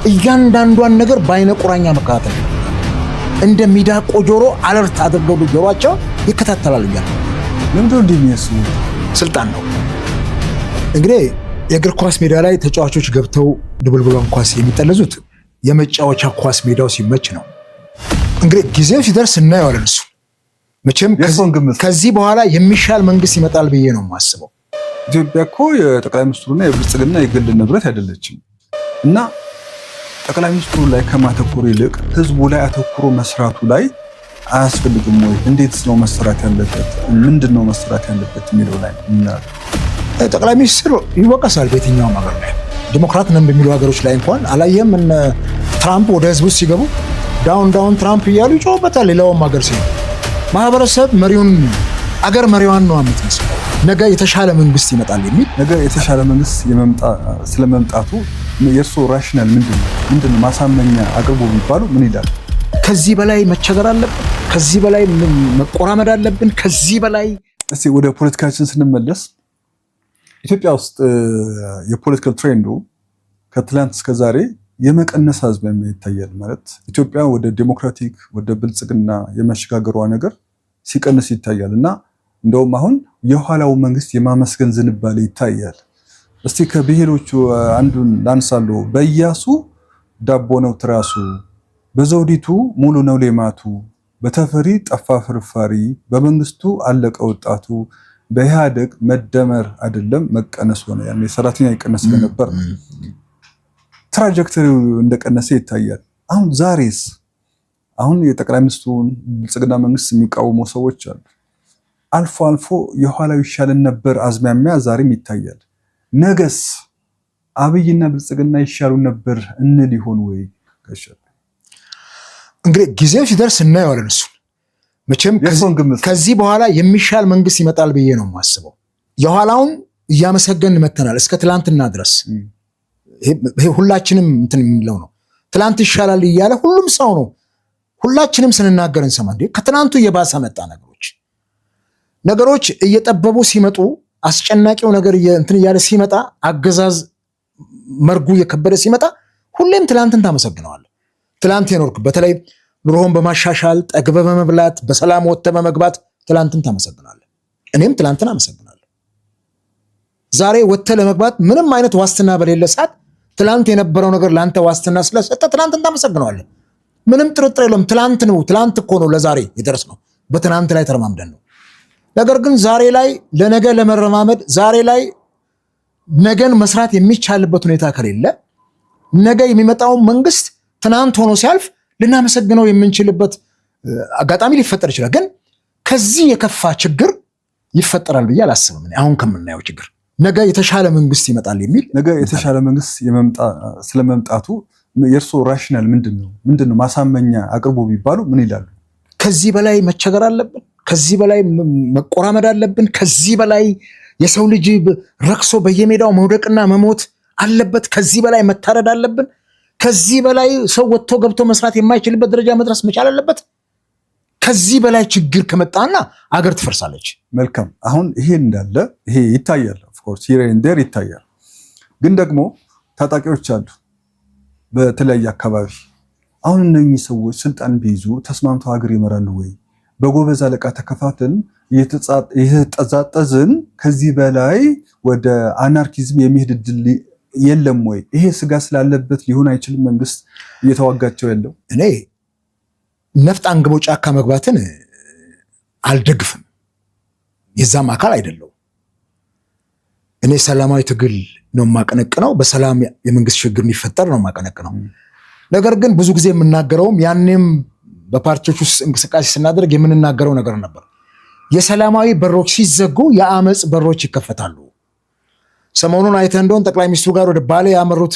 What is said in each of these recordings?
እያንዳንዷን ነገር በአይነ ቁራኛ መከታተል እንደ ሚዳቆ ጆሮ አለርት አድርገው ጆሮአቸው ይከታተላሉ። ለምንድነው እንደሚያስቡ? ስልጣን ነው እንግዲህ። የእግር ኳስ ሜዳ ላይ ተጫዋቾች ገብተው ድብልብሏን ኳስ የሚጠለዙት የመጫወቻ ኳስ ሜዳው ሲመች ነው። እንግዲህ ጊዜው ሲደርስ እናየዋለን። እሱ መቼም ከዚህ በኋላ የሚሻል መንግስት ይመጣል ብዬ ነው የማስበው። ኢትዮጵያ እኮ የጠቅላይ ሚኒስትሩና የብልጽግና የግል ንብረት አይደለችም እና ጠቅላይ ሚኒስትሩ ላይ ከማተኮር ይልቅ ህዝቡ ላይ አተኩሮ መስራቱ ላይ አያስፈልግም ወይ? እንዴትስ ነው መሰራት ያለበት? ምንድነው መሰራት ያለበት የሚለው ላይ ጠቅላይ ሚኒስትሩ ይወቀሳል። በየትኛውም ሀገር ላይ ዲሞክራት ነን በሚሉ ሀገሮች ላይ እንኳን አላየም። እነ ትራምፕ ወደ ህዝቡ ሲገቡ ዳውን ትራምፕ እያሉ ይጮህበታል። ሌላውም ሀገር ሲሆን ማህበረሰብ መሪውን አገር መሪዋን ነው የምትመስለው። ነገ የተሻለ መንግስት ይመጣል የሚል ነገ የተሻለ መንግስት ስለመምጣቱ የእርሱ ራሽናል ምንድነው? ማሳመኛ አቅርቦ ቢባሉ ምን ይላል? ከዚህ በላይ መቸገር አለብን፣ ከዚህ በላይ መቆራመድ አለብን፣ ከዚህ በላይ እስቲ ወደ ፖለቲካችን ስንመለስ ኢትዮጵያ ውስጥ የፖለቲካል ትሬንዱ ከትላንት እስከ ዛሬ የመቀነስ አዝማሚያ ይታያል። ማለት ኢትዮጵያ ወደ ዴሞክራቲክ ወደ ብልጽግና የመሸጋገሯ ነገር ሲቀንስ ይታያል እና እንደውም አሁን የኋላው መንግስት የማመስገን ዝንባሌ ይታያል። እስቲ ከብሔሮቹ አንዱን ላንሳለሁ። በኢያሱ ዳቦ ነው ትራሱ፣ በዘውዲቱ ሙሉ ነው ሌማቱ፣ በተፈሪ ጠፋ ፍርፋሪ፣ በመንግስቱ አለቀ ወጣቱ፣ በኢህአደግ መደመር አይደለም መቀነስ ሆነ። ያኔ ሰራተኛ ይቀነስ ነበር፣ ትራጀክተሪው እንደቀነሰ ይታያል። አሁን ዛሬስ አሁን የጠቅላይ ሚኒስትሩን ብልጽግና መንግስት የሚቃወሙ ሰዎች አሉ። አልፎ አልፎ የኋላው ይሻለን ነበር አዝማሚያ ዛሬም ይታያል። ነገስ አብይና ብልጽግና ይሻሉ ነበር እንል ይሆን ወይ? እንግዲህ ጊዜው ሲደርስ እናየዋለን። እሱ መቼም ከዚህ በኋላ የሚሻል መንግስት ይመጣል ብዬ ነው የማስበው። የኋላውን እያመሰገን መተናል እስከ ትላንትና ድረስ። ይሄ ሁላችንም እንትን የሚለው ነው። ትላንት ይሻላል እያለ ሁሉም ሰው ነው ሁላችንም ስንናገር እንሰማ። እንዴ ከትላንቱ የባሰ መጣ። ነገሮች እየጠበቡ ሲመጡ አስጨናቂው ነገር እንትን እያለ ሲመጣ አገዛዝ መርጉ እየከበደ ሲመጣ ሁሌም ትላንትን ታመሰግነዋለህ። ትላንት የኖርክ በተለይ ኑሮህን በማሻሻል ጠግበህ በመብላት በሰላም ወጥተህ በመግባት ትላንትን ታመሰግናለህ። እኔም ትላንትን አመሰግናለሁ። ዛሬ ወጥተህ ለመግባት ምንም አይነት ዋስትና በሌለ ሰዓት ትላንት የነበረው ነገር ለአንተ ዋስትና ስለሰጠ ትላንትን ታመሰግነዋለህ። ምንም ጥርጥር የለውም። ትላንት እኮ ነው ለዛሬ የደረስነው። በትናንት ላይ ተረማምደን ነው። ነገር ግን ዛሬ ላይ ለነገ ለመረማመድ ዛሬ ላይ ነገን መስራት የሚቻልበት ሁኔታ ከሌለ ነገ የሚመጣው መንግስት ትናንት ሆኖ ሲያልፍ ልናመሰግነው የምንችልበት አጋጣሚ ሊፈጠር ይችላል። ግን ከዚህ የከፋ ችግር ይፈጠራል ብዬ አላስብም። አሁን ከምናየው ችግር ነገ የተሻለ መንግስት ይመጣል የሚል ነገ የተሻለ መንግስት ስለመምጣቱ የእርሱ ራሽናል ምንድነው? ማሳመኛ አቅርቦ ቢባሉ ምን ይላሉ? ከዚህ በላይ መቸገር አለብን፣ ከዚህ በላይ መቆራመድ አለብን፣ ከዚህ በላይ የሰው ልጅ ረክሶ በየሜዳው መውደቅና መሞት አለበት፣ ከዚህ በላይ መታረድ አለብን፣ ከዚህ በላይ ሰው ወጥቶ ገብቶ መስራት የማይችልበት ደረጃ መድረስ መቻል አለበት። ከዚህ በላይ ችግር ከመጣና አገር ትፈርሳለች። መልካም። አሁን ይሄ እንዳለ ይሄ ይታያል። ኦፍ ኮርስ ሂር ኤንድ ዴር ይታያል። ግን ደግሞ ታጣቂዎች አሉ በተለያየ አካባቢ። አሁን እነኚህ ሰዎች ስልጣን ቢይዙ ተስማምተው ሀገር ይመራሉ ወይ? በጎበዝ አለቃ ተከፋፍለን እየተጣጣዝን ከዚህ በላይ ወደ አናርኪዝም የሚሄድ እድል የለም ወይ? ይሄ ስጋ ስላለበት ሊሆን አይችልም መንግስት እየተዋጋቸው ያለው። እኔ ነፍጥ አንግበው ጫካ መግባትን አልደግፍም፣ የዛም አካል አይደለው። እኔ ሰላማዊ ትግል ነው የማቀነቅነው፣ በሰላም የመንግስት ሽግግር እንዲፈጠር ነው የማቀነቅነው። ነገር ግን ብዙ ጊዜ የምናገረውም ያኔም በፓርቲዎች ውስጥ እንቅስቃሴ ስናደርግ የምንናገረው ነገር ነበር። የሰላማዊ በሮች ሲዘጉ የአመፅ በሮች ይከፈታሉ። ሰሞኑን አይተህ እንደሆን ጠቅላይ ሚኒስትሩ ጋር ወደ ባሌ ያመሩት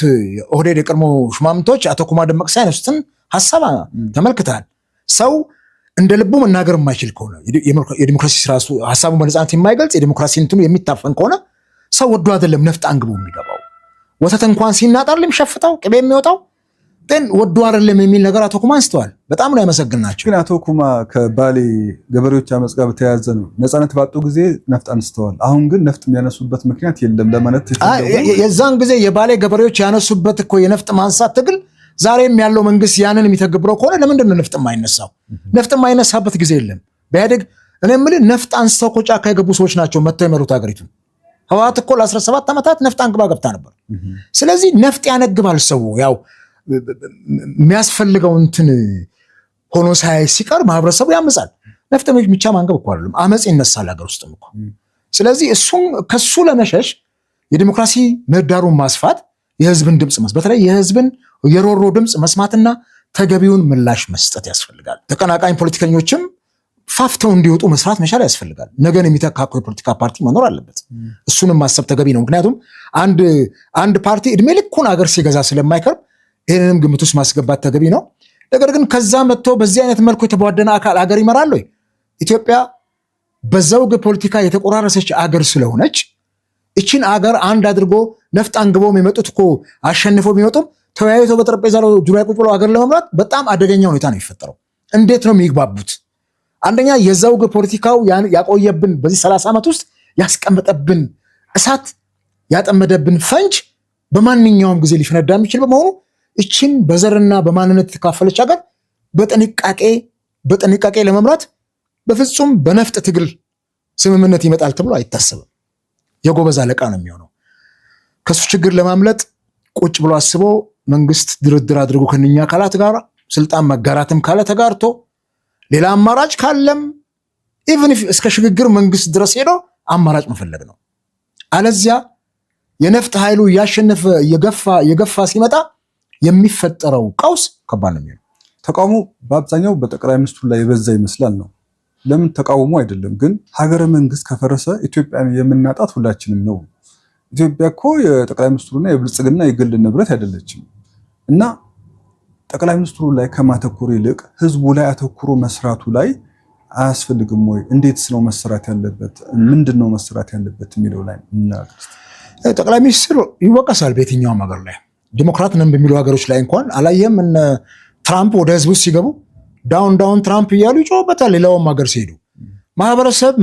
ኦህዴድ የቀድሞ ሹማምንቶች አቶ ኩማ ደመቅሳ ያነሱትን ሀሳብ ተመልክተሃል። ሰው እንደ ልቡ መናገር የማይችል ከሆነ የዲሞክራሲ ስርዓቱ ሀሳቡን በነፃነት የማይገልጽ የዲሞክራሲ እንትኑ የሚታፈን ከሆነ ሰው ወዶ አይደለም ነፍጥ አንግቦ የሚገባው። ወተት እንኳን ሲናጣል የሚሸፍተው ቅቤ የሚወጣው ግን ወዶ አይደለም የሚል ነገር አቶ ኩማ አንስተዋል። በጣም ነው ያመሰግናቸው። ግን አቶ ኩማ ከባሌ ገበሬዎች አመጽ ጋር በተያያዘ ነው ነፃነት ባጡ ጊዜ ነፍጥ አንስተዋል። አሁን ግን ነፍጥ የሚያነሱበት ምክንያት የለም ለማለት የዛን ጊዜ የባሌ ገበሬዎች ያነሱበት እኮ የነፍጥ ማንሳት ትግል ዛሬም ያለው መንግስት ያንን የሚተገብረው ከሆነ ለምንድን ነው ነፍጥ የማይነሳው? ነፍጥ የማይነሳበት ጊዜ የለም። በኢህአዴግ እኔ የምልህ ነፍጥ አንስተው እኮ ጫካ የገቡ ሰዎች ናቸው መጥተው የመሩት ሀገሪቱን። ህወሓት እኮ ለ17 ዓመታት ነፍጥ አንግባ ገብታ ነበር። ስለዚህ ነፍጥ ያነግባል ሰው ያው የሚያስፈልገው እንትን ሆኖ ሳይ ሲቀር ማህበረሰቡ ያምጻል። ነፍጥ ብቻ ማንገብ እኮ አይደለም፣ አመጽ ይነሳል ሀገር ውስጥም እኮ። ስለዚህ ከሱ ለመሸሽ የዲሞክራሲ ምህዳሩን ማስፋት፣ የህዝብን ድምፅ በተለይ የህዝብን የሮሮ ድምፅ መስማትና ተገቢውን ምላሽ መስጠት ያስፈልጋል። ተቀናቃኝ ፖለቲከኞችም ፋፍተው እንዲወጡ መስራት መቻል ያስፈልጋል። ነገን የሚተካኩ የፖለቲካ ፓርቲ መኖር አለበት። እሱንም ማሰብ ተገቢ ነው። ምክንያቱም አንድ ፓርቲ እድሜ ልኩን ሀገር ሲገዛ ስለማይከርም ይህንንም ግምት ውስጥ ማስገባት ተገቢ ነው። ነገር ግን ከዛ መጥቶ በዚህ አይነት መልኩ የተቧደነ አካል አገር ይመራል ወይ? ኢትዮጵያ በዘውግ ፖለቲካ የተቆራረሰች አገር ስለሆነች እቺን አገር አንድ አድርጎ ነፍጥ አንግበው የሚመጡት እኮ አሸንፈው ቢመጡም ተወያይተው በጠረጴዛ ዙሪያ ቁጭ ብለው አገር ለመምራት በጣም አደገኛ ሁኔታ ነው የሚፈጠረው። እንዴት ነው የሚግባቡት? አንደኛ የዘውግ ፖለቲካው ያቆየብን በዚህ 30 ዓመት ውስጥ ያስቀመጠብን እሳት ያጠመደብን ፈንጅ በማንኛውም ጊዜ ሊፈነዳ የሚችል በመሆኑ እቺን በዘርና በማንነት የተካፈለች ሀገር በጥንቃቄ ለመምራት በፍጹም በነፍጥ ትግል ስምምነት ይመጣል ተብሎ አይታሰብም። የጎበዝ አለቃ ነው የሚሆነው። ከሱ ችግር ለማምለጥ ቁጭ ብሎ አስቦ መንግስት ድርድር አድርጎ ከነኛ አካላት ጋር ስልጣን መጋራትም ካለ ተጋርቶ ሌላ አማራጭ ካለም ኢቭን እስከ ሽግግር መንግስት ድረስ ሄዶ አማራጭ መፈለግ ነው። አለዚያ የነፍጥ ኃይሉ እያሸነፈ የገፋ ሲመጣ የሚፈጠረው ቀውስ ከባድ ነው የሚሆነው። ተቃውሞ በአብዛኛው በጠቅላይ ሚኒስትሩ ላይ የበዛ ይመስላል ነው። ለምን ተቃውሞ አይደለም ግን ሀገረ መንግስት ከፈረሰ ኢትዮጵያን የምናጣት ሁላችንም ነው። ኢትዮጵያ እኮ የጠቅላይ ሚኒስትሩና የብልጽግና የግል ንብረት አይደለችም። እና ጠቅላይ ሚኒስትሩ ላይ ከማተኮር ይልቅ ህዝቡ ላይ አተኩሮ መስራቱ ላይ አያስፈልግም ወይ? እንዴትስ ነው መሰራት ያለበት? ምንድነው መሰራት ያለበት የሚለው ላይ ጠቅላይ ሚኒስትሩ ይወቀሳል በየትኛውም ሀገር ላይ። ዲሞክራት ነን በሚሉ ሀገሮች ላይ እንኳን አላየም? እነ ትራምፕ ወደ ህዝቡ ሲገቡ ዳውን ትራምፕ እያሉ ይጮህበታል። ሌላውም ሀገር ሲሄዱ ማህበረሰብ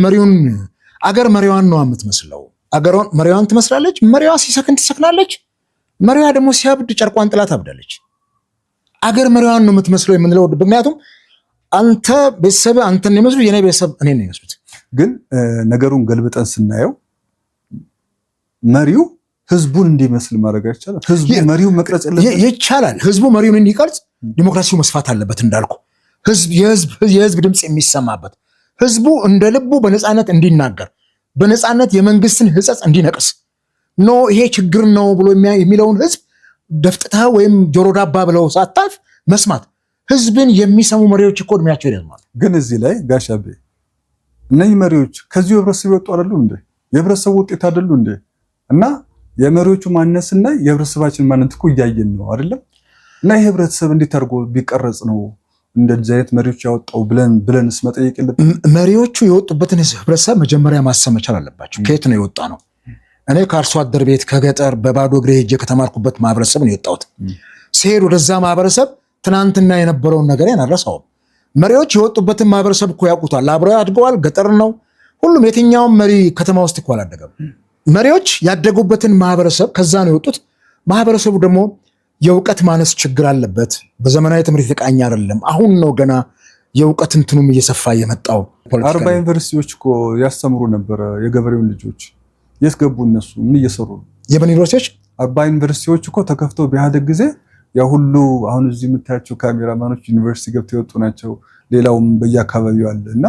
አገር መሪዋን ነው የምትመስለው። አገሯን መሪዋን ትመስላለች። መሪዋ ሲሰክን ትሰክናለች። መሪዋ ደግሞ ሲያብድ ጨርቋን ጥላ ታብዳለች። አገር መሪዋን ነው የምትመስለው የምንለው ምክንያቱም አንተ ቤተሰብ አንተን ነው የሚመስሉት፣ የኔ ቤተሰብ እኔን ነው የሚመስሉት። ግን ነገሩን ገልብጠን ስናየው መሪው ህዝቡን እንዲመስል ማድረግ አይቻልም? ህዝቡ መሪው መቅረጽ ይቻላል። ህዝቡ መሪውን እንዲቀርጽ ዲሞክራሲው መስፋት አለበት እንዳልኩ የህዝብ ድምፅ የሚሰማበት ህዝቡ እንደ ልቡ በነፃነት እንዲናገር በነፃነት የመንግስትን ህጸጽ እንዲነቅስ ኖ ይሄ ችግር ነው ብሎ የሚለውን ህዝብ ደፍጥተህ ወይም ጆሮ ዳባ ብለው ሳታልፍ መስማት። ህዝብን የሚሰሙ መሪዎች እኮ እድሜያቸው ይረዝማል። ግን እዚህ ላይ ጋሽ አቤ እነዚህ መሪዎች ከዚሁ ህብረተሰብ ይወጡ አይደሉ እንዴ? የህብረተሰቡ ውጤት አይደሉ እንዴ? እና የመሪዎቹ ማንነትና የህብረተሰባችን ማንነት እኮ እያየን ነው አይደለም? እና ይሄ ህብረተሰብ እንዴት አድርጎ ቢቀረጽ ነው እንደዚህ አይነት መሪዎች ያወጣው ብለንስ መጠየቅ የለብንም? መሪዎቹ የወጡበትን ህብረተሰብ መጀመሪያ ማሰብ መቻል አለባቸው። ከየት ነው የወጣ ነው? እኔ ከአርሶ አደር ቤት ከገጠር በባዶ እግሬ ሄጄ ከተማርኩበት ማህበረሰብ ነው የወጣሁት። ሲሄድ ወደዛ ማህበረሰብ ትናንትና የነበረውን ነገር አልረሳውም። መሪዎች የወጡበትን ማህበረሰብ እኮ ያውቁታል። አብረው አድገዋል። ገጠር ነው ሁሉም። የትኛውም መሪ ከተማ ውስጥ እኮ አላደገም። መሪዎች ያደጉበትን ማህበረሰብ ከዛ ነው የወጡት። ማህበረሰቡ ደግሞ የእውቀት ማነስ ችግር አለበት። በዘመናዊ ትምህርት የተቃኘ አይደለም። አሁን ነው ገና የእውቀት እንትኑም እየሰፋ የመጣው። 40 ዩኒቨርሲቲዎች እኮ ያስተምሩ ነበረ የገበሬውን ልጆች። የት ገቡ እነሱ? ምን እየሰሩ ነው? የምን ዩኒቨርሲቲዎች? 40 ዩኒቨርሲቲዎች እኮ ተከፍተው በኢህአዴግ ጊዜ ያ ሁሉ አሁን እዚህ የምታያቸው ካሜራማኖች ዩኒቨርሲቲ ገብተው የወጡ ናቸው። ሌላውም በየአካባቢው አለ። እና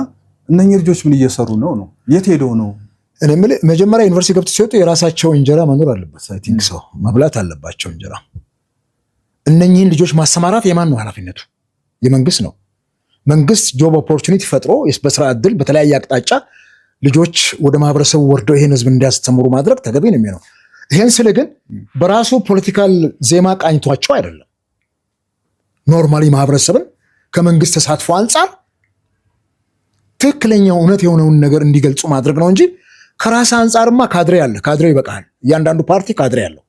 እነኚህ ልጆች ምን እየሰሩ ነው? የት ሄደው ነው? እኔ የምልህ መጀመሪያ ዩኒቨርሲቲ ገብተው ሲወጡ የራሳቸው እንጀራ መኖር አለበት። አይ ቲንክ ሰው መብላት አለባቸው እንጀራ። እነኚህን ልጆች ማሰማራት የማን ነው ኃላፊነቱ? የመንግስት ነው። መንግስት ጆብ ኦፖርቹኒቲ ፈጥሮ በስራ እድል በተለያየ አቅጣጫ ልጆች ወደ ማህበረሰቡ ወርደው ይሄን ህዝብ እንዲያስተምሩ ማድረግ ተገቢ ነው የሚሆነው። ይሄን ስለ ግን በራሱ ፖለቲካል ዜማ ቃኝቷቸው አይደለም። ኖርማሊ ማህበረሰብን ከመንግስት ተሳትፎ አንጻር ትክክለኛው እውነት የሆነውን ነገር እንዲገልጹ ማድረግ ነው እንጂ ከራስ አንጻርማ ካድሬ አለ። ካድሬ ይበቃል። እያንዳንዱ ፓርቲ ካድሬ አለው።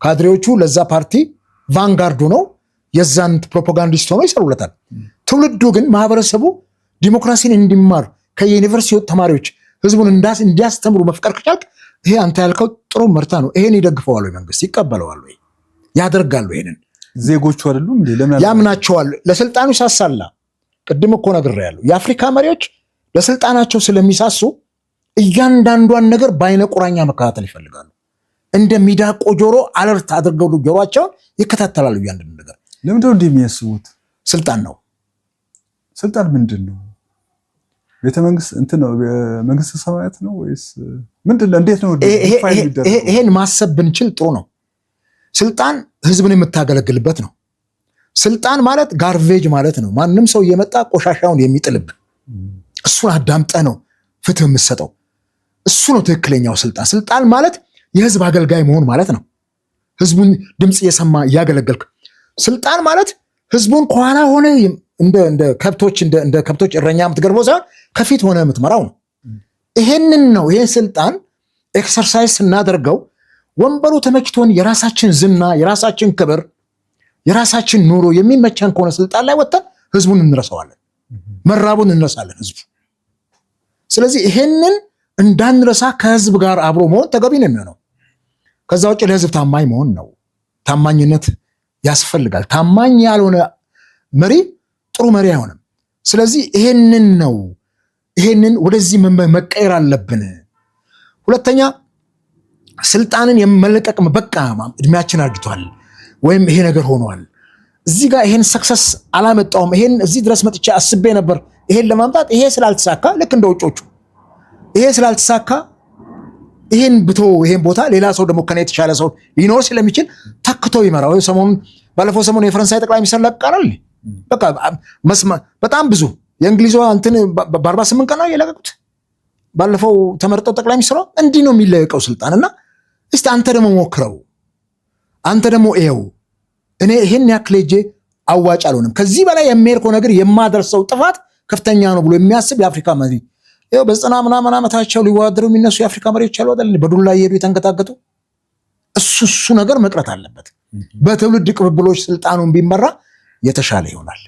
ካድሬዎቹ ለዛ ፓርቲ ቫንጋርዱ ነው። የዛን ፕሮፓጋንዲስት ሆኖ ይሰሩለታል። ትውልዱ ግን ማህበረሰቡ ዲሞክራሲን እንዲማር ከየዩኒቨርሲቲ ተማሪዎች ህዝቡን እንዲያስተምሩ መፍቀር ከቻልክ ይሄ አንተ ያልከው ጥሩ ምርታ ነው። ይሄን ይደግፈዋል ወይ? መንግስት ይቀበለዋል ወይ? ያደርጋሉ? ይሄንን ዜጎቹ አይደሉም እንዴ? ለምን ያምናቸዋል? ለስልጣኑ ይሳሳላ። ቅድም እኮ ነግሬያለሁ። የአፍሪካ መሪዎች ለስልጣናቸው ስለሚሳሱ እያንዳንዷን ነገር በአይነ ቁራኛ መከታተል ይፈልጋሉ። እንደ ሚዳቆ ጆሮ አለርት አድርገው ጆሮአቸውን ይከታተላሉ እያንዳንዱ ነገር። ለምንድነው እንዲህ የሚያስቡት? ስልጣን ነው። ስልጣን ምንድን ነው? ቤተመንግስት እንትን ነው? መንግስት ሰማያት ነው ወይስ ምንድነው? እንዴት ነው? ይሄን ማሰብ ብንችል ጥሩ ነው። ስልጣን ህዝብን የምታገለግልበት ነው። ስልጣን ማለት ጋርቬጅ ማለት ነው። ማንም ሰው እየመጣ ቆሻሻውን የሚጥልብ እሱን አዳምጠ ነው ፍትህ የምትሰጠው። እሱ ነው ትክክለኛው ስልጣን። ስልጣን ማለት የህዝብ አገልጋይ መሆን ማለት ነው። ህዝቡን ድምፅ እየሰማ እያገለገልክ። ስልጣን ማለት ህዝቡን ከኋላ ሆነ እንደ ከብቶች እረኛ የምትገርበው ሳይሆን ከፊት ሆነ የምትመራው ነው። ይሄንን ነው። ይሄን ስልጣን ኤክሰርሳይዝ ስናደርገው ወንበሩ ተመችቶን የራሳችን ዝና፣ የራሳችን ክብር፣ የራሳችን ኑሮ የሚመቸን ከሆነ ስልጣን ላይ ወጥተን ህዝቡን እንረሳዋለን፣ መራቡን እንረሳለን ህዝቡ። ስለዚህ ይሄንን እንዳንረሳ ከህዝብ ጋር አብሮ መሆን ተገቢ ነው የሚሆነው። ከዛ ውጭ ለህዝብ ታማኝ መሆን ነው። ታማኝነት ያስፈልጋል። ታማኝ ያልሆነ መሪ ጥሩ መሪ አይሆንም። ስለዚህ ይሄንን ወደዚህ መቀየር አለብን። ሁለተኛ ስልጣንን የመለቀቅ በቃ እድሜያችን አርጅቷል ወይም ይሄ ነገር ሆኗል፣ እዚህ ጋር ይሄን ሰክሰስ አላመጣውም፣ ይሄን እዚህ ድረስ መጥቼ አስቤ ነበር ይሄን ለማምጣት፣ ይሄ ስላልተሳካ፣ ልክ እንደ ውጮቹ ይሄ ስላልተሳካ ይሄን ይሄን ቦታ ሌላ ሰው ደግሞ ከኔ የተሻለ ሰው ሊኖር ስለሚችል ተክቶ ይመራው። ባለፈው ሰሞን የፈረንሳይ ጠቅላይ ሚኒስትር ለቀቃል። በቃ በጣም ብዙ የእንግሊዟ እንትን በ48 ቀን ነው የለቀቁት። ባለፈው ተመርጠው ጠቅላይ ሚኒስትሯ እንዲህ ነው የሚለቀቀው ስልጣን። እና እስቲ አንተ ደግሞ ሞክረው፣ አንተ ደግሞ ይኸው እኔ ይሄን ያክል ሄጄ አዋጭ አልሆንም፣ ከዚህ በላይ የሚሄድከው ነገር የማደርሰው ጥፋት ከፍተኛ ነው ብሎ የሚያስብ የአፍሪካ መሪ ይኸው በ90 ምናምን ዓመታቸው ሊወዳደሩ የሚነሱ የአፍሪካ መሪዎች አሉ አይደል? በዱላ እየሄዱ የተንከታገቱ። እሱ ነገር መቅረት አለበት። በትውልድ ቅብብሎች ስልጣኑን ቢመራ የተሻለ ይሆናል።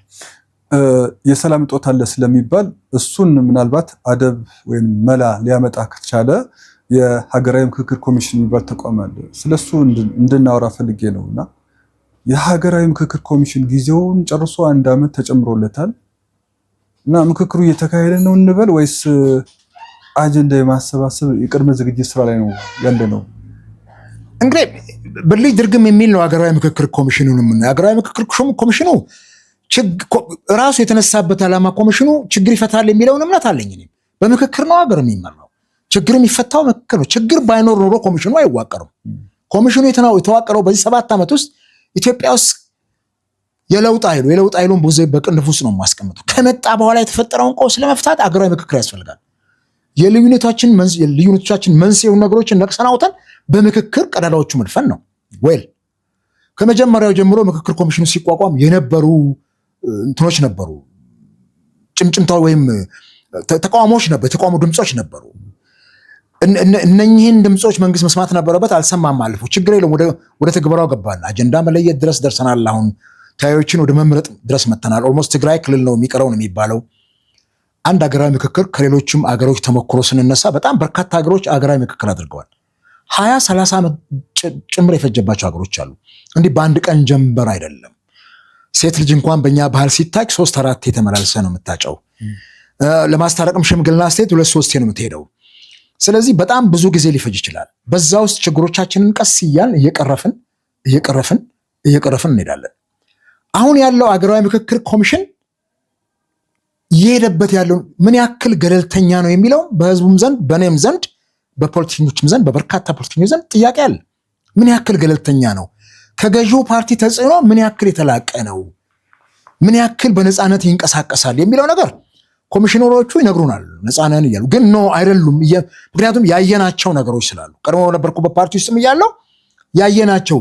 የሰላም እጦት አለ ስለሚባል እሱን ምናልባት አደብ ወይም መላ ሊያመጣ ከተቻለ የሀገራዊ ምክክር ኮሚሽን የሚባል ተቋም አለ። ስለሱ እንድናወራ ፈልጌ ነው። እና የሀገራዊ ምክክር ኮሚሽን ጊዜውን ጨርሶ 1 ዓመት ተጨምሮለታል እና ምክክሩ እየተካሄደ ነው እንበል ወይስ አጀንዳ የማሰባሰብ የቅድመ ዝግጅት ስራ ላይ ነው ያለ ነው? እንግዲህ በልጅ ድርግም የሚል ነው ሀገራዊ ምክክር ኮሚሽኑን ምን ሀገራዊ ምክክር ኮሚሽኑ ራሱ የተነሳበት ዓላማ ኮሚሽኑ ችግር ይፈታል የሚለውን እምነት አለኝ። እኔም በምክክር ነው ሀገር የሚመራው። ችግር የሚፈታው ምክክር ነው። ችግር ባይኖር ኖሮ ኮሚሽኑ አይዋቀርም። ኮሚሽኑ የተዋቀረው በዚህ 7 ዓመት ውስጥ ኢትዮጵያ ውስጥ የለውጥ ኃይሉን ብዙ በቅንፍ ውስጥ ነው የማስቀምጠው። ከመጣ በኋላ የተፈጠረውን ቀውስ ለመፍታት ሀገራዊ ምክክር ያስፈልጋል። የልዩነቶቻችን መንስኤው ነገሮችን ነቅሰን አውጥተን በምክክር ቀዳዳዎቹ መድፈን ነው። ከመጀመሪያው ጀምሮ ምክክር ኮሚሽኑ ሲቋቋም የነበሩ እንትኖች ነበሩ፣ ጭምጭምታ ወይም ተቃውሞች ነበሩ፣ የተቃውሞ ድምጾች ነበሩ። እነኚህን ድምጾች መንግስት መስማት ነበረበት፣ አልሰማም። አልፎ ችግር የለም ወደ ትግበራው ገባን። አጀንዳ መለየት ድረስ ደርሰናል። አሁን ታዮችን ወደ መምረጥ ድረስ መተናል። ኦልሞስት ትግራይ ክልል ነው የሚቀረው ነው የሚባለው። አንድ ሀገራዊ ምክክር ከሌሎችም አገሮች ተሞክሮ ስንነሳ በጣም በርካታ ሀገሮች ሀገራዊ ምክክር አድርገዋል። 20-30 ዓመት ጭምር የፈጀባቸው ሀገሮች አሉ። እንዲህ በአንድ ቀን ጀንበር አይደለም። ሴት ልጅ እንኳን በእኛ ባህል ሲታጭ 3-4 የተመላልሰ ነው የምታጨው። ለማስታረቅም ሽምግልና ስትሄድ 2-3 ነው የምትሄደው። ስለዚህ በጣም ብዙ ጊዜ ሊፈጅ ይችላል። በዛ ውስጥ ችግሮቻችንን ቀስ እያልን እየቀረፍን እንሄዳለን። አሁን ያለው ሀገራዊ ምክክር ኮሚሽን እየሄደበት ያለው ምን ያክል ገለልተኛ ነው የሚለው በህዝቡም ዘንድ በእኔም ዘንድ በፖለቲከኞችም ዘንድ በበርካታ ፖለቲከኞች ዘንድ ጥያቄ አለ። ምን ያክል ገለልተኛ ነው? ከገዢው ፓርቲ ተጽዕኖ ምን ያክል የተላቀ ነው? ምን ያክል በነፃነት ይንቀሳቀሳል የሚለው ነገር ኮሚሽነሮቹ ይነግሩናል። ነፃነን እያሉ ግን ኖ አይደሉም። ምክንያቱም ያየናቸው ነገሮች ስላሉ ቀድሞ ነበርኩበት ፓርቲ ውስጥም እያለው ያየናቸው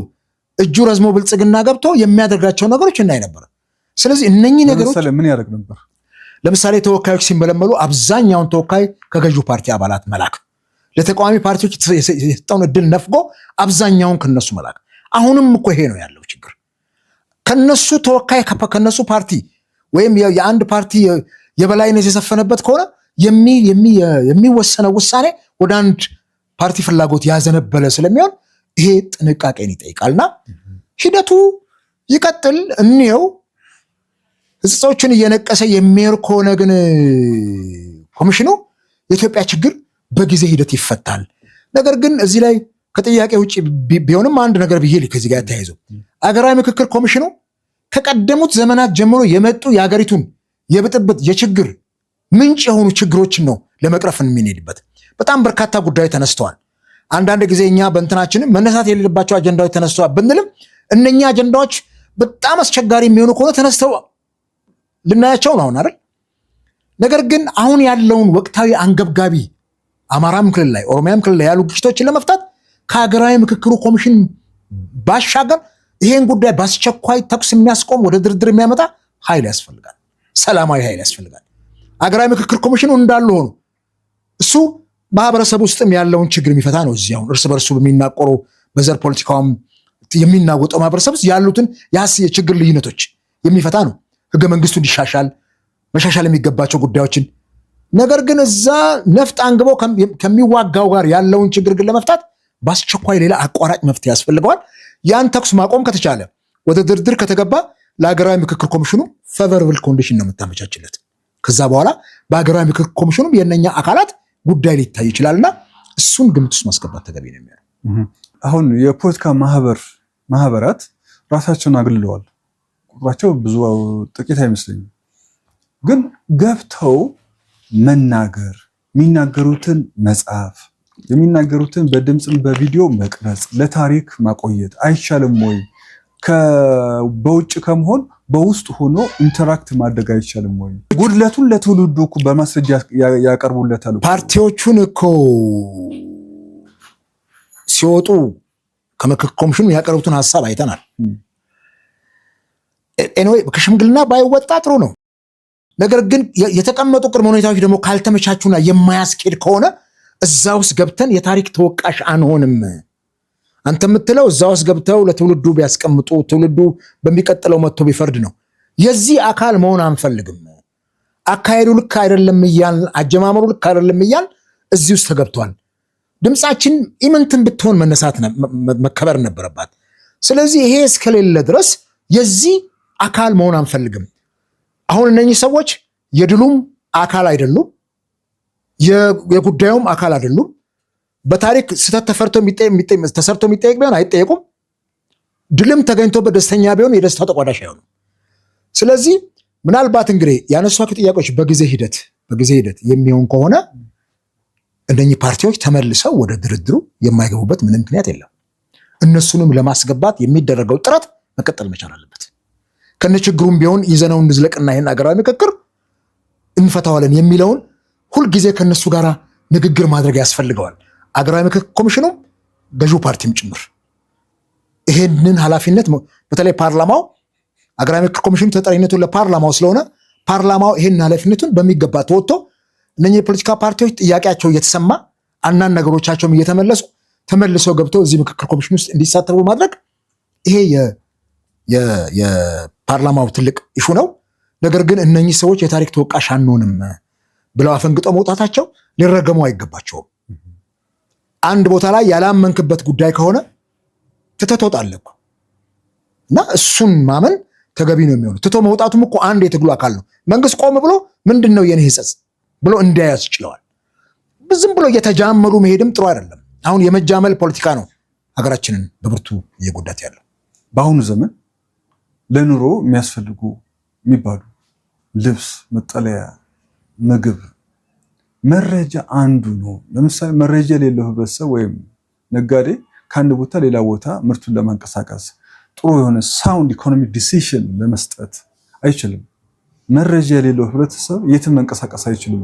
እጁ ረዝሞ ብልጽግና ገብቶ የሚያደርጋቸው ነገሮች እናይ ነበር። ስለዚህ እነኚህ ነገሮች ምን ያደርግ ነበር? ለምሳሌ ተወካዮች ሲመለመሉ አብዛኛውን ተወካይ ከገዢው ፓርቲ አባላት መላክ፣ ለተቃዋሚ ፓርቲዎች የሰጠውን እድል ነፍጎ አብዛኛውን ከነሱ መላክ። አሁንም እኮ ይሄ ነው ያለው ችግር። ከነሱ ተወካይ ከነሱ ፓርቲ ወይም የአንድ ፓርቲ የበላይነት የሰፈነበት ከሆነ የሚወሰነው ውሳኔ ወደ አንድ ፓርቲ ፍላጎት ያዘነበለ ስለሚሆን ይሄ ጥንቃቄን ይጠይቃልና ሂደቱ ይቀጥል እንየው። ህጽጾችን እየነቀሰ የሚሄድ ከሆነ ግን ኮሚሽኑ የኢትዮጵያ ችግር በጊዜ ሂደት ይፈታል። ነገር ግን እዚህ ላይ ከጥያቄ ውጭ ቢሆንም አንድ ነገር ብዬ ከዚህ ጋር ተያይዞ አገራዊ ምክክር ኮሚሽኑ ከቀደሙት ዘመናት ጀምሮ የመጡ የሀገሪቱን የብጥብጥ የችግር ምንጭ የሆኑ ችግሮችን ነው ለመቅረፍ የምንሄድበት። በጣም በርካታ ጉዳዮች ተነስተዋል። አንዳንድ ጊዜ እኛ በእንትናችንም መነሳት የሌለባቸው አጀንዳዎች ተነስተዋል ብንልም እነኛ አጀንዳዎች በጣም አስቸጋሪ የሚሆኑ ከሆነ ተነስተው ልናያቸው ነው አሁን አይደል። ነገር ግን አሁን ያለውን ወቅታዊ አንገብጋቢ አማራም ክልል ላይ ኦሮሚያም ክልል ላይ ያሉ ግጭቶችን ለመፍታት ከሀገራዊ ምክክሩ ኮሚሽን ባሻገር ይሄን ጉዳይ በአስቸኳይ ተኩስ የሚያስቆም ወደ ድርድር የሚያመጣ ኃይል ያስፈልጋል። ሰላማዊ ኃይል ያስፈልጋል። ሀገራዊ ምክክር ኮሚሽኑ እንዳሉ ሆኖ እሱ ማህበረሰብ ውስጥም ያለውን ችግር የሚፈታ ነው። እዚህ አሁን እርስ በርሱ በሚናቆረው በዘር ፖለቲካውም የሚናወጠው ማህበረሰብ ውስጥ ያሉትን የችግር ልዩነቶች የሚፈታ ነው። ህገ መንግስቱ እንዲሻሻል መሻሻል የሚገባቸው ጉዳዮችን። ነገር ግን እዛ ነፍጥ አንግበው ከሚዋጋው ጋር ያለውን ችግር ግን ለመፍታት በአስቸኳይ ሌላ አቋራጭ መፍትሄ ያስፈልገዋል። ያን ተኩስ ማቆም ከተቻለ ወደ ድርድር ከተገባ ለሀገራዊ ምክክር ኮሚሽኑ ፌቨረብል ኮንዲሽን ነው የምታመቻችለት። ከዛ በኋላ በሀገራዊ ምክክር ኮሚሽኑም የእነኛ አካላት ጉዳይ ሊታይ ይችላልና እሱን ግምት ውስጥ ማስገባት ተገቢ ነው የሚሆነው። አሁን የፖለቲካ ማህበራት ራሳቸውን አግልለዋል። ቁጥራቸው ብዙ ጥቂት አይመስለኝም። ግን ገብተው መናገር፣ የሚናገሩትን መጻፍ፣ የሚናገሩትን በድምፅም በቪዲዮ መቅረጽ፣ ለታሪክ ማቆየት አይቻልም ወይ? በውጭ ከመሆን በውስጥ ሆኖ ኢንተራክት ማድረግ አይቻልም ወይ? ጉድለቱን ለትውልዱ እኮ በማስረጃ ያቀርቡለታል። ፓርቲዎቹን እኮ ሲወጡ ከምክክር ኮሚሽኑ ያቀርቡትን ሀሳብ አይተናል። ኤኒዌይ ከሽምግልና ባይወጣ ጥሩ ነው። ነገር ግን የተቀመጡ ቅድመ ሁኔታዎች ደግሞ ካልተመቻቹና የማያስኬድ ከሆነ እዛ ውስጥ ገብተን የታሪክ ተወቃሽ አንሆንም። አንተ የምትለው እዛ ውስጥ ገብተው ለትውልዱ ቢያስቀምጡ ትውልዱ በሚቀጥለው መጥቶ ቢፈርድ ነው። የዚህ አካል መሆን አንፈልግም። አካሄዱ ልክ አይደለም እያል አጀማመሩ ልክ አይደለም እያል እዚህ ውስጥ ተገብቷል። ድምፃችን ኢምንትን ብትሆን መነሳት መከበር ነበረባት። ስለዚህ ይሄ እስከሌለ ድረስ የዚህ አካል መሆን አንፈልግም። አሁን እነኚህ ሰዎች የድሉም አካል አይደሉም፣ የጉዳዩም አካል አይደሉም። በታሪክ ስህተት ተሰርቶ የሚጠየቅ ቢሆን አይጠየቁም። ድልም ተገኝቶበት ደስተኛ ቢሆን የደስታው ተቋዳሽ አይሆኑም። ስለዚህ ምናልባት እንግዲህ ያነሷቸው ጥያቄዎች በጊዜ ሂደት የሚሆን ከሆነ እነኚህ ፓርቲዎች ተመልሰው ወደ ድርድሩ የማይገቡበት ምንም ምክንያት የለም። እነሱንም ለማስገባት የሚደረገው ጥረት መቀጠል መቻል አለበት። ከነችግሩም ቢሆን ይዘነው እንዝለቅና ይህን ሀገራዊ ምክክር እንፈታዋለን የሚለውን ሁልጊዜ ከነሱ ጋር ንግግር ማድረግ ያስፈልገዋል። ሀገራዊ ምክክር ኮሚሽኑም ገዢው ፓርቲም ጭምር ይሄንን ኃላፊነት በተለይ ፓርላማው ሀገራዊ ምክክር ኮሚሽኑ ተጠሪነቱን ለፓርላማው ስለሆነ ፓርላማው ይሄን ኃላፊነቱን በሚገባ ተወጥቶ እነኚህ የፖለቲካ ፓርቲዎች ጥያቄያቸው እየተሰማ አንዳንድ ነገሮቻቸውም እየተመለሱ ተመልሰው ገብተው እዚህ ምክክር ኮሚሽን ውስጥ እንዲሳተፉ ማድረግ ይሄ የፓርላማው ትልቅ ኢሹ ነው። ነገር ግን እነኚህ ሰዎች የታሪክ ተወቃሽ አንሆንም ብለው አፈንግጠው መውጣታቸው ሊረገሙ አይገባቸውም። አንድ ቦታ ላይ ያላመንክበት ጉዳይ ከሆነ ትተህ ትወጣለህ እኮ እና እሱን ማመን ተገቢ ነው የሚሆነው። ትቶ መውጣቱም እኮ አንድ የትግሉ አካል ነው። መንግስት ቆም ብሎ ምንድን ነው የኔ ሕጸጽ ብሎ እንዳያዝ ችለዋል። ዝም ብሎ እየተጃመሉ መሄድም ጥሩ አይደለም። አሁን የመጃመል ፖለቲካ ነው ሀገራችንን በብርቱ እየጎዳት ያለው። በአሁኑ ዘመን ለኑሮ የሚያስፈልጉ የሚባሉ ልብስ፣ መጠለያ፣ ምግብ፣ መረጃ አንዱ ነው። ለምሳሌ መረጃ የሌለው ህብረተሰብ ወይም ነጋዴ ከአንድ ቦታ ሌላ ቦታ ምርቱን ለማንቀሳቀስ ጥሩ የሆነ ሳውንድ ኢኮኖሚክ ዲሲሽን ለመስጠት አይችልም። መረጃ የሌለው ህብረተሰብ የትም መንቀሳቀስ አይችልም።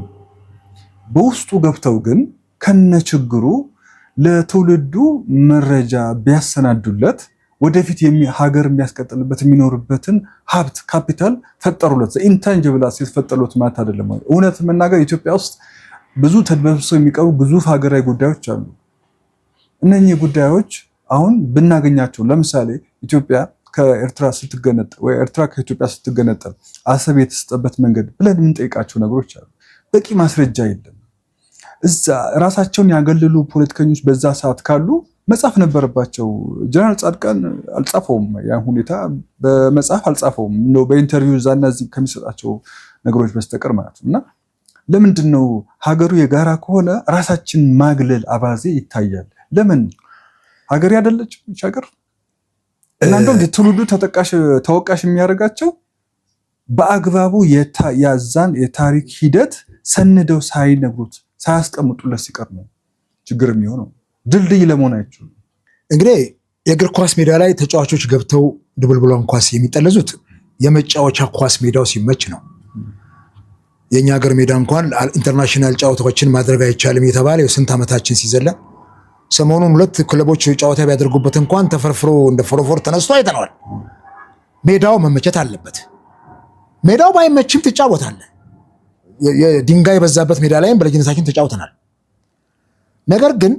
በውስጡ ገብተው ግን ከነችግሩ ለትውልዱ መረጃ ቢያሰናዱለት ወደፊት ሀገር የሚያስቀጥልበት የሚኖርበትን ሀብት ካፒታል ፈጠሩለት። ኢንታንጅብል አሴት ፈጠሩለት ማለት አይደለም። እውነት መናገር ኢትዮጵያ ውስጥ ብዙ ተድበስብሰው የሚቀሩ ግዙፍ ሀገራዊ ጉዳዮች አሉ። እነኚህ ጉዳዮች አሁን ብናገኛቸው፣ ለምሳሌ ኢትዮጵያ ከኤርትራ ስትገነጠል ወይ ኤርትራ ከኢትዮጵያ ስትገነጠል አሰብ የተሰጠበት መንገድ ብለን የምንጠይቃቸው ነገሮች አሉ። በቂ ማስረጃ የለም። እዛ ራሳቸውን ያገለሉ ፖለቲከኞች በዛ ሰዓት ካሉ መጻፍ ነበረባቸው። ጀነራል ጻድቃን አልጻፈውም፣ ያን ሁኔታ በመጽሐፍ አልጻፈውም ነው በኢንተርቪው እዛና እዚህ ከሚሰጣቸው ነገሮች በስተቀር ማለት ነው። እና ለምንድን ነው ሀገሩ የጋራ ከሆነ ራሳችን ማግለል አባዜ ይታያል? ለምን ሀገር ያደለች ሀገር እና እንደውም ትውልዱ ተወቃሽ የሚያደርጋቸው በአግባቡ ያዛን የታሪክ ሂደት ሰንደው ሳይነግሩት ሳያስቀምጡለት ሲቀር ነው ችግር የሚሆነው። ድልድይ ለመሆን አይችሉም። እንግዲህ የእግር ኳስ ሜዳ ላይ ተጫዋቾች ገብተው ድብልብሏን ኳስ የሚጠለዙት የመጫወቻ ኳስ ሜዳው ሲመች ነው። የእኛ ሀገር ሜዳ እንኳን ኢንተርናሽናል ጨዋታዎችን ማድረግ አይቻልም የተባለ የስንት ዓመታችን ሲዘለ ሰሞኑን 2 ክለቦች ጨዋታ ቢያደርጉበት እንኳን ተፈርፍሮ እንደ ፎሮፎር ተነስቶ አይተነዋል። ሜዳው መመቸት አለበት። ሜዳው ባይመችም ትጫወታለህ። የድንጋይ የበዛበት ሜዳ ላይም በልጅነታችን ተጫውተናል። ነገር ግን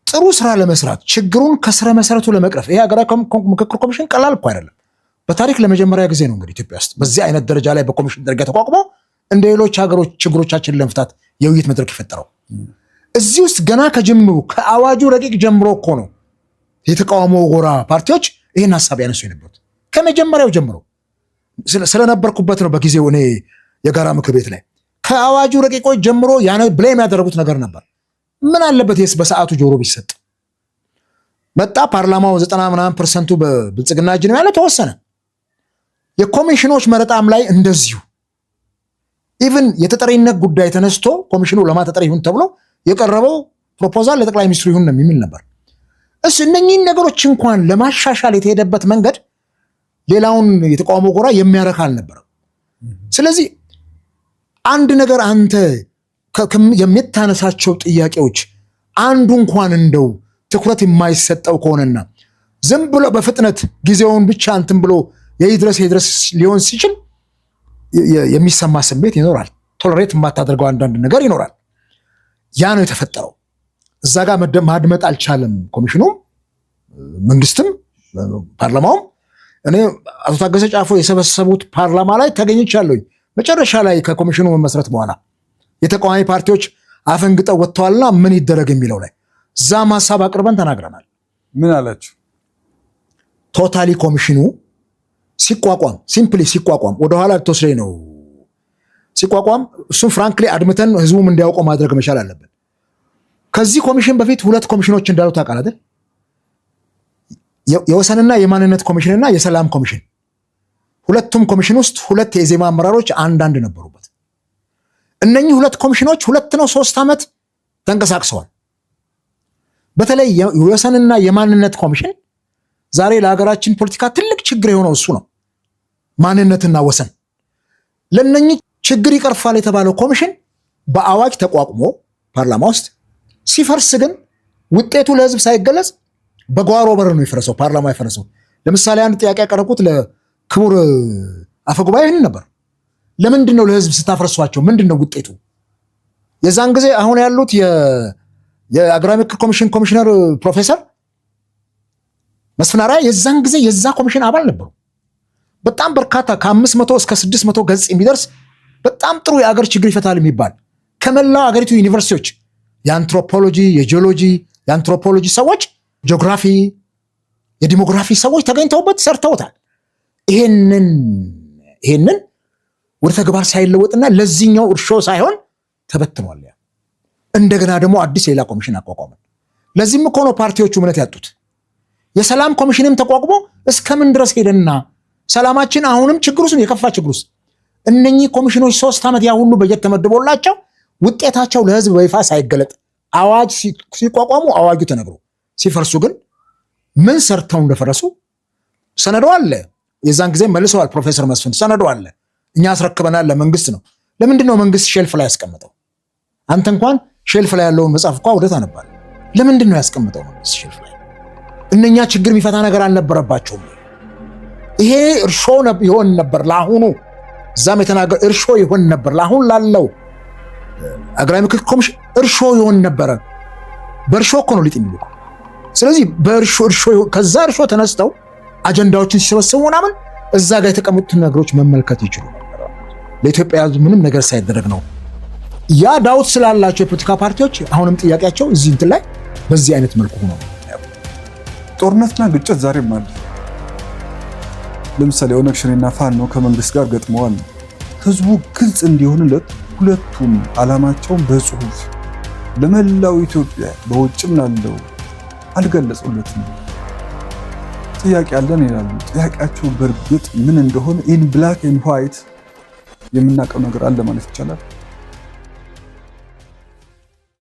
ጥሩ ስራ ለመስራት ችግሩን ከስረ መሰረቱ ለመቅረፍ ይሄ ሀገራዊ ምክክር ኮሚሽን ቀላል እኮ አይደለም። በታሪክ ለመጀመሪያ ጊዜ ነው እንግዲህ ኢትዮጵያ ውስጥ በዚህ አይነት ደረጃ ላይ በኮሚሽን ደረጃ ተቋቁሞ እንደ ሌሎች ሀገሮች ችግሮቻችንን ለመፍታት የውይይት መድረክ የፈጠረው። እዚህ ውስጥ ገና ከጅምሩ ከአዋጁ ረቂቅ ጀምሮ እኮ ነው የተቃውሞ ጎራ ፓርቲዎች ይህን ሀሳብ ያነሱ የነበሩት። ከመጀመሪያው ጀምሮ ስለነበርኩበት ነው። በጊዜው እኔ የጋራ ምክር ቤት ላይ ከአዋጁ ረቂቆች ጀምሮ ብሌም ያደረጉት ነገር ነበር። ምን አለበት የስ በሰዓቱ ጆሮ ቢሰጥ። መጣ ፓርላማው 90% በብልጽግና እጅ ነው ያለ ተወሰነ። የኮሚሽኖች መረጣም ላይ እንደዚሁ ኢቭን የተጠሪነት ጉዳይ ተነስቶ ኮሚሽኑ ለማተጠሪ ይሁን ተብሎ የቀረበው ፕሮፖዛል ለጠቅላይ ሚኒስትሩ ይሁን ነው የሚል ነበር። እነኚህን ነገሮች እንኳን ለማሻሻል የተሄደበት መንገድ ሌላውን የተቃውሞ ጎራ የሚያረካ አልነበረም። ስለዚህ አንድ ነገር አንተ የምታነሳቸው ጥያቄዎች አንዱ እንኳን እንደው ትኩረት የማይሰጠው ከሆነና ዝም ብሎ በፍጥነት ጊዜውን ብቻ እንትን ብሎ የይድረስ ሊሆን ሲችል የሚሰማ ስሜት ይኖራል። ቶለሬት የማታደርገው አንዳንድ ነገር ይኖራል። ያ ነው የተፈጠረው። እዛ ጋር ማድመጥ አልቻለም ኮሚሽኑም፣ መንግስትም፣ ፓርላማውም። እኔ አቶ ታገሰ ጫፎ የሰበሰቡት ፓርላማ ላይ ተገኝቻለሁኝ። መጨረሻ ላይ ከኮሚሽኑ መመስረት በኋላ የተቃዋሚ ፓርቲዎች አፈንግጠው ወጥተዋልና ምን ይደረግ የሚለው ላይ እዛም ሀሳብ አቅርበን ተናግረናል። ምን አላችሁ? ቶታሊ ኮሚሽኑ ሲቋቋም ሲምፕሊ ሲቋቋም ወደኋላ ተወስደኝ ነው ሲቋቋም እሱም ፍራንክሊ አድምተን ህዝቡም እንዲያውቀው ማድረግ መቻል አለብን። ከዚህ ኮሚሽን በፊት 2 ኮሚሽኖች እንዳሉ ታውቃለህ አይደል? የወሰንና የማንነት ኮሚሽንና የሰላም ኮሚሽን። ሁለቱም ኮሚሽን ውስጥ 2 የዜማ አመራሮች አንዳንድ ነበሩበት። እነኚህ 2 ኮሚሽኖች 2 ነው 3 ዓመት ተንቀሳቅሰዋል። በተለይ የወሰንና የማንነት ኮሚሽን ዛሬ ለሀገራችን ፖለቲካ ትልቅ ችግር የሆነው እሱ ነው። ማንነትና ወሰን ለነኚህ ችግር ይቀርፋል የተባለው ኮሚሽን በአዋጅ ተቋቁሞ ፓርላማ ውስጥ ሲፈርስ ግን ውጤቱ ለህዝብ ሳይገለጽ በጓሮ በር ነው የፈረሰው። ፓርላማ የፈረሰው። ለምሳሌ አንድ ጥያቄ ያቀረብኩት ለክቡር አፈጉባኤ ይህን ነበር። ለምንድን ነው ለህዝብ ስታፈርሷቸው ምንድን ነው ውጤቱ? የዛን ጊዜ አሁን ያሉት የአገራዊ ምክክር ኮሚሽን ኮሚሽነር ፕሮፌሰር መስፍን አርአያ የዛን ጊዜ የዛ ኮሚሽን አባል ነበሩ። በጣም በርካታ ከ500 እስከ 600 ገጽ የሚደርስ በጣም ጥሩ የአገር ችግር ይፈታል የሚባል ከመላው አገሪቱ ዩኒቨርሲቲዎች የአንትሮፖሎጂ፣ የጂኦሎጂ፣ የአንትሮፖሎጂ ሰዎች፣ ጂኦግራፊ፣ የዲሞግራፊ ሰዎች ተገኝተውበት ሰርተውታል። ይሄንን ወደ ተግባር ሳይለወጥና ለዚህኛው እርሾ ሳይሆን ተበትኗል። እንደገና ደግሞ አዲስ ሌላ ኮሚሽን አቋቋመ። ለዚህም እኮ ነው ፓርቲዎቹ እምነት ያጡት። የሰላም ኮሚሽንም ተቋቁሞ እስከምን ድረስ ሄደና ሰላማችን አሁንም ችግር ውስጥ የከፋ ችግር ውስጥ እነኚህ ኮሚሽኖች 3 ዓመት ያ ሁሉ በጀት ተመድቦላቸው ውጤታቸው ለህዝብ በይፋ ሳይገለጥ አዋጅ ሲቋቋሙ አዋጁ ተነግሮ ሲፈርሱ ግን ምን ሰርተው እንደፈረሱ ሰነዱ አለ። የዛን ጊዜ መልሰዋል ፕሮፌሰር መስፍን። ሰነዱ አለ፣ እኛ አስረክበናል ለመንግስት ነው። ለምንድን ነው መንግስት ሼልፍ ላይ ያስቀምጠው? አንተ እንኳን ሼልፍ ላይ ያለውን መጽሐፍ እኮ አውደት አነባል። ለምንድን ነው ያስቀምጠው መንግስት ሼልፍ ላይ? እነኛ ችግር የሚፈታ ነገር አልነበረባቸውም? ይሄ እርሾ ይሆን ነበር ለአሁኑ። እዛም የተናገር እርሾ ይሆን ነበር ለአሁን ላለው አገራዊ ምክክር ኮሚሽን እርሾ ይሆን ነበረ። በእርሾ እኮ ነው ሊጥ የሚልኩ። ስለዚህ በእርሾ ከዛ እርሾ ተነስተው አጀንዳዎችን ሲሰበስቡ ምናምን እዛ ጋር የተቀመጡትን ነገሮች መመልከት ይችሉ ነበር። ለኢትዮጵያ ሕዝብ ምንም ነገር ሳይደረግ ነው። ያ ዳውት ስላላቸው የፖለቲካ ፓርቲዎች አሁንም ጥያቄያቸው እዚህ እንትን ላይ በዚህ አይነት መልኩ ነው። ጦርነትና ግጭት ዛሬም አለ። ለምሳሌ ኦነግ ሸኔና ፋኖ ከመንግስት ጋር ገጥመዋል። ህዝቡ ግልጽ እንዲሆንለት ሁለቱም ዓላማቸውን በጽሁፍ ለመላው ኢትዮጵያ በውጭም ላለው አልገለጹለትም። ጥያቄ አለን ይላሉ። ጥያቄያቸው በእርግጥ ምን እንደሆነ ኢን ብላክ ኤንድ ዋይት የምናውቀው ነገር አለ ማለት ይቻላል።